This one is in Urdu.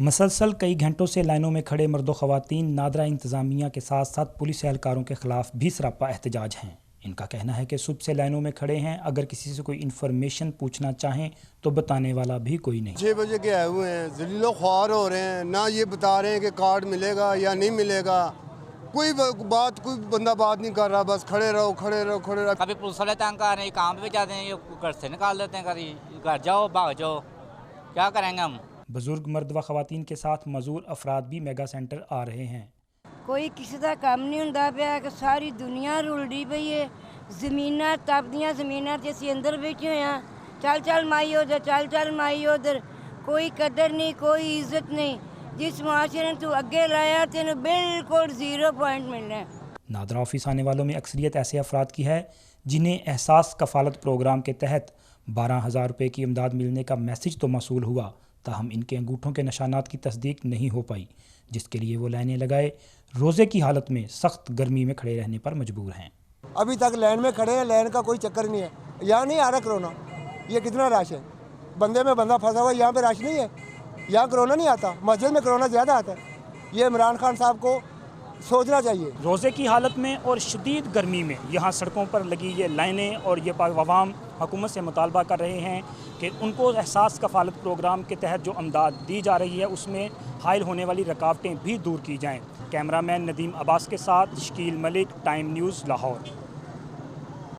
مسلسل کئی گھنٹوں سے لائنوں میں کھڑے مرد و خواتین نادرا انتظامیہ کے ساتھ ساتھ پولیس اہلکاروں کے خلاف بھی سراپا احتجاج ہیں۔ ان کا کہنا ہے کہ صبح سے لائنوں میں کھڑے ہیں، اگر کسی سے کوئی انفارمیشن پوچھنا چاہیں تو بتانے والا بھی کوئی نہیں۔ 6 بجے کے آئے ہوئے ہیں، ذلیل و خوار ہو رہے ہیں، نہ یہ بتا رہے ہیں کہ کارڈ ملے گا یا نہیں ملے گا، کوئی بندہ بات نہیں کر رہا، بس کھڑے رہو کھڑے رہو کھڑے رہو۔ کبھی پولیس والے تنگ کر رہے ہیں، کام پہ جاتے ہیں، یہ گھر سے نکال دیتے ہیں، کبھی گھر جاؤ بھاگ جاؤ، کیا کریں گے ہم؟ بزرگ مرد و خواتین کے ساتھ معذور افراد بھی میگا سینٹر آ رہے ہیں۔ کوئی کسی کا کام نہیں ہوندا پیا کہ ساری دنیا رلدی پئی ہے، زمیناں تپدیاں زمیناں تے اسی اندر بیٹھے ہوئے ہیں، چل مائی ادھر چل مائی ادھر، کوئی قدر نہیں کوئی عزت نہیں، جس معاشرے نے تو اگے لایا تینوں بالکل 0 پوائنٹ ملنا ہے۔ نادرا آفس آنے والوں میں اکثریت ایسے افراد کی ہے جنہیں احساس کفالت پروگرام کے تحت 12,000 روپے کی امداد ملنے کا میسج تو موصول ہوا، تاہم ان کے انگوٹھوں کے نشانات کی تصدیق نہیں ہو پائی، جس کے لیے وہ لائنیں لگائے روزے کی حالت میں سخت گرمی میں کھڑے رہنے پر مجبور ہیں۔ ابھی تک لائن میں کھڑے ہیں، لائن کا کوئی چکر نہیں ہے، یہاں نہیں آ رہا کرونا، یہ کتنا رش ہے، بندے میں بندہ پھنسا ہوا، یہاں پہ رش نہیں ہے، یہاں کرونا نہیں آتا، مسجد میں کرونا زیادہ آتا ہے، یہ عمران خان صاحب کو سوچنا چاہیے۔ روزے کی حالت میں اور شدید گرمی میں یہاں سڑکوں پر لگی یہ لائنیں اور یہ عوام حکومت سے مطالبہ کر رہے ہیں کہ ان کو احساس کفالت پروگرام کے تحت جو امداد دی جا رہی ہے اس میں حائل ہونے والی رکاوٹیں بھی دور کی جائیں۔ کیمرہ مین ندیم عباس کے ساتھ شکیل ملک، ٹائم نیوز، لاہور۔